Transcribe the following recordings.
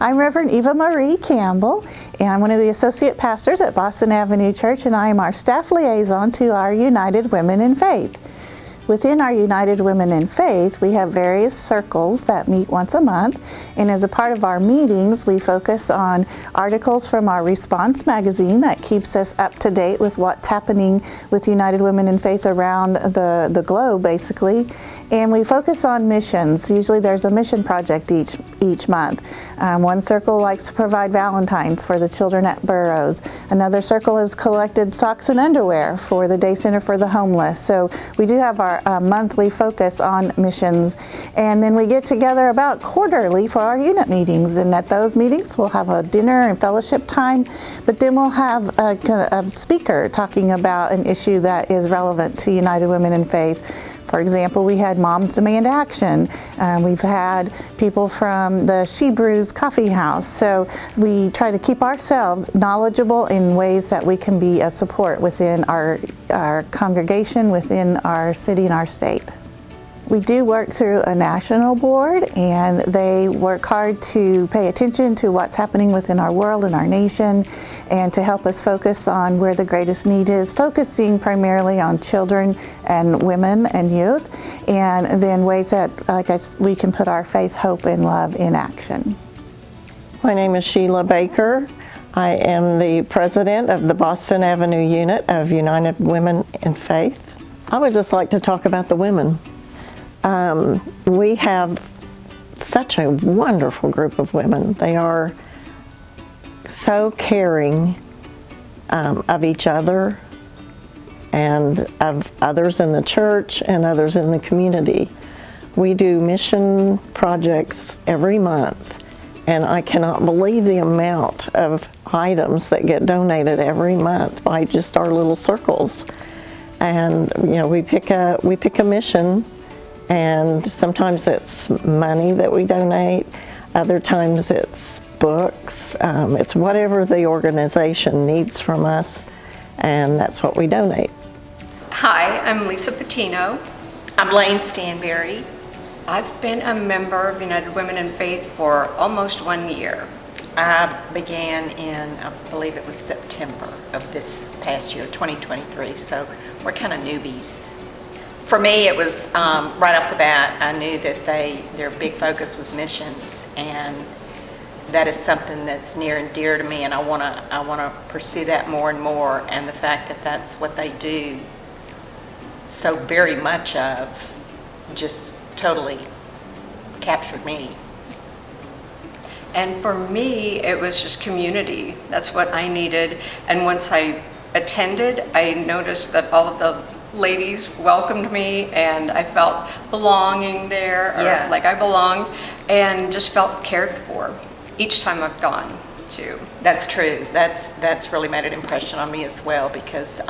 I'm Reverend Eva Marie Campbell, and I'm one of the associate pastors at Boston Avenue Church, and I am our staff liaison to our United Women in Faith. Within our United Women in Faith, we have various circles that meet once a month, and as a part of our meetings, we focus on articles from our Response magazine that keeps us up to date with what's happening with United Women in Faith around the globe, basically. And we focus on missions. Usually there's a mission project each month. One circle likes to provide Valentines for the children at Burroughs. Another circle has collected socks and underwear for the Day Center for the Homeless. So we do have our monthly focus on missions. And then we get together about quarterly for our unit meetings. And at those meetings, we'll have a dinner and fellowship time, but then we'll have a speaker talking about an issue that is relevant to United Women in Faith. For example, we had Moms Demand Action. We've had people from the She Brews Coffee House. So we try to keep ourselves knowledgeable in ways that we can be a support within our congregation, within our city and our state. We do work through a national board, and they work hard to pay attention to what's happening within our world and our nation, and to help us focus on where the greatest need is, focusing primarily on children and women and youth, and then ways that we can put our faith, hope, and love in action. My name is Sheila Baker. I am the president of the Boston Avenue unit of United Women in Faith. I would just like to talk about the women. We have such a wonderful group of women. They are so caring of each other and of others in the church and others in the community. We do mission projects every month, and I cannot believe the amount of items that get donated every month by just our little circles. And we pick a mission. And sometimes it's money that we donate, other times it's books, it's whatever the organization needs from us, and that's what we donate. Hi, I'm Lisa Patino. I'm Lane Stanberry. I've been a member of United Women in Faith for almost 1 year. I began in, I believe it was September of this past year, 2023, so we're kind of newbies. For me, it was right off the bat, I knew that their big focus was missions, and that is something that's near and dear to me, and I want to pursue that more and more. And the fact that that's what they do so very much of just totally captured me. And for me, it was just community. That's what I needed. And once I attended, I noticed that all of the ladies welcomed me, and I felt belonging there, or like I belonged, and just felt cared for each time I've gone to. That's true. That's really made an impression on me as well, because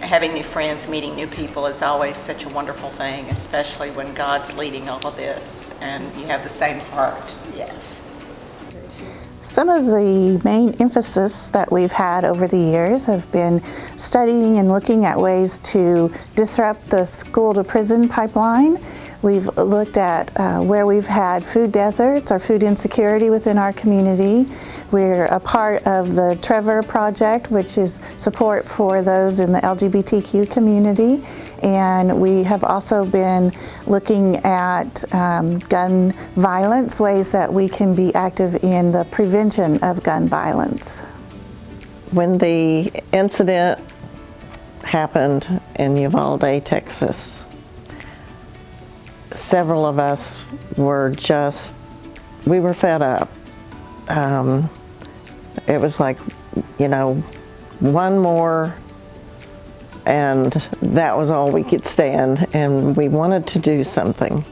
having new friends, meeting new people is always such a wonderful thing, especially when God's leading all of this and you have the same heart. Yes. Some of the main emphasis that we've had over the years have been studying and looking at ways to disrupt the school-to-prison pipeline. We've looked at where we've had food deserts or food insecurity within our community. We're a part of the Trevor Project, which is support for those in the LGBTQ community. And we have also been looking at gun violence, ways that we can be active in the prevention of gun violence. When the incident happened in Uvalde, Texas, several of us were we were fed up. It was like, one more, and that was all we could stand, and we wanted to do something.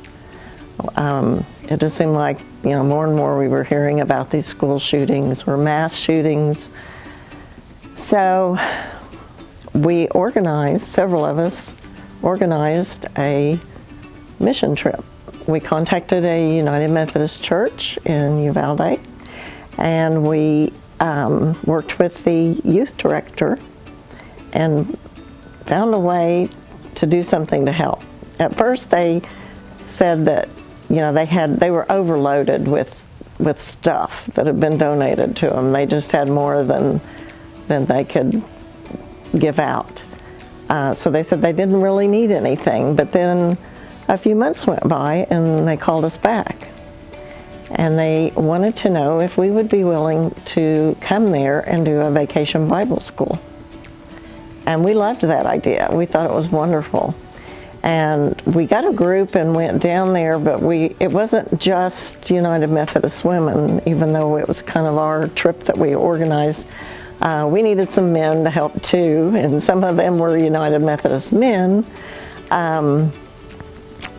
It just seemed like, more and more we were hearing about these school shootings or mass shootings. So we several of us organized a mission trip. We contacted a United Methodist church in Uvalde, and we worked with the youth director and found a way to do something to help. At first they said that they were overloaded with with stuff that had been donated to them. They just had more than they could give out. So they said they didn't really need anything. But then a few months went by and they called us back. And they wanted to know if we would be willing to come there and do a vacation Bible school. And we loved that idea. We thought it was wonderful. And we got a group and went down there, but it wasn't just United Methodist Women, even though it was kind of our trip that we organized. We needed some men to help too, and some of them were United Methodist men.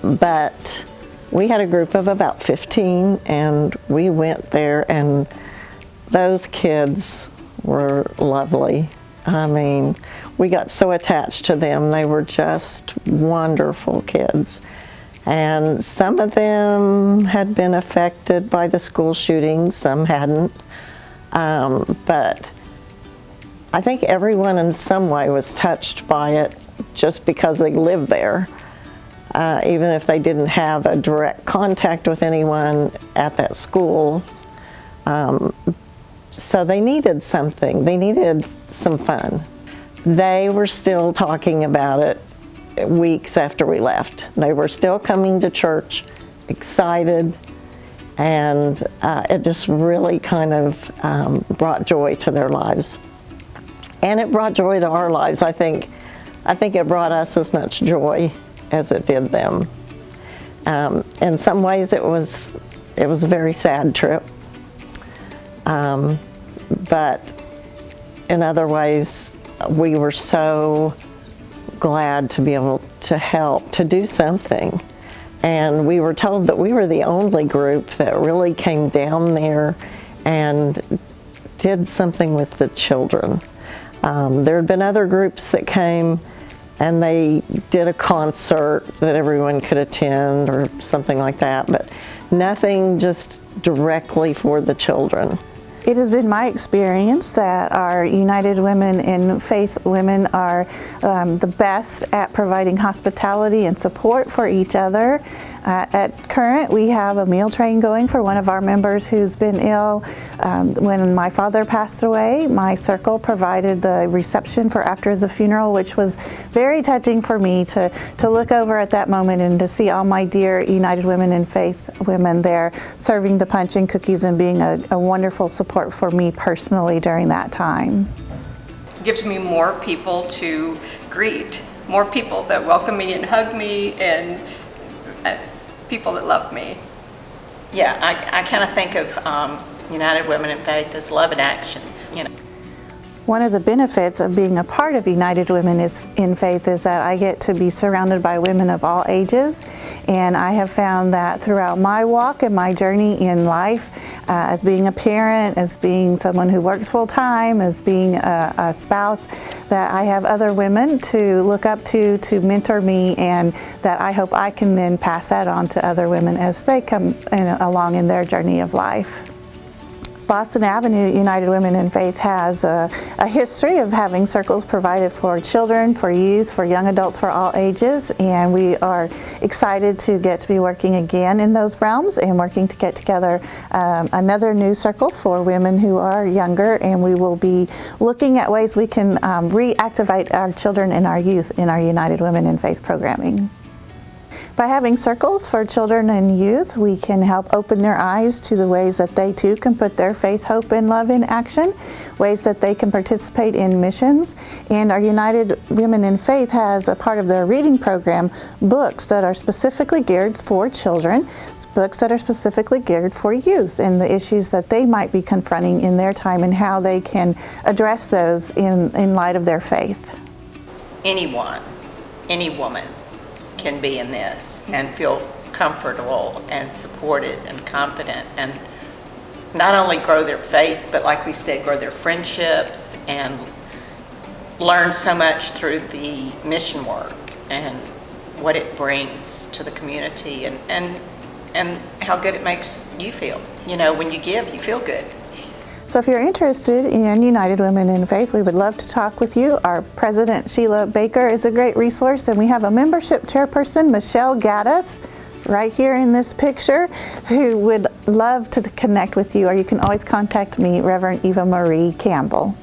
But we had a group of about 15, and we went there, and those kids were lovely. I mean, we got so attached to them. They were just wonderful kids. And some of them had been affected by the school shooting, some hadn't. But I think everyone in some way was touched by it just because they lived there. Even if they didn't have a direct contact with anyone at that school. So they needed something. They needed some fun. They were still talking about it weeks after we left. They were still coming to church, excited, and it just really kind of brought joy to their lives. And it brought joy to our lives. I think it brought us as much joy as it did them. In some ways it was a very sad trip. But in other ways, we were so glad to be able to help, to do something. And we were told that we were the only group that really came down there and did something with the children. There had been other groups that came and they did a concert that everyone could attend or something like that, but nothing just directly for the children. It has been my experience that our United Women in Faith women are the best at providing hospitality and support for each other. At Current, we have a meal train going for one of our members who's been ill. When my father passed away, my circle provided the reception for after the funeral, which was very touching for me to look over at that moment and to see all my dear United Women in Faith women there serving the punch and cookies and being a wonderful support for me personally during that time. It gives me more people to greet, more people that welcome me and hug me, and people that love me. Yeah, I kind of think of United Women in Faith as love in action, you know. One of the benefits of being a part of United Women in Faith is that I get to be surrounded by women of all ages, and I have found that throughout my walk and my journey in life, as being a parent, as being someone who works full time, as being a spouse, that I have other women to look up to mentor me, and that I hope I can then pass that on to other women as they come along in their journey of life. Boston Avenue United Women in Faith has a history of having circles provided for children, for youth, for young adults, for all ages, and we are excited to get to be working again in those realms and working to get together another new circle for women who are younger, and we will be looking at ways we can reactivate our children and our youth in our United Women in Faith programming. By having circles for children and youth, we can help open their eyes to the ways that they too can put their faith, hope, and love in action, ways that they can participate in missions. And our United Women in Faith has a part of their reading program, books that are specifically geared for children, books that are specifically geared for youth and the issues that they might be confronting in their time and how they can address those in light of their faith. Anyone, any woman can be in this and feel comfortable and supported and confident and not only grow their faith, but like we said, grow their friendships and learn so much through the mission work and what it brings to the community and how good it makes you feel. You know, when you give, you feel good. So if you're interested in United Women in Faith, we would love to talk with you. Our president, Sheila Baker, is a great resource, and we have a membership chairperson, Michelle Gaddis, right here in this picture who would love to connect with you, or you can always contact me, Reverend Eva Marie Campbell.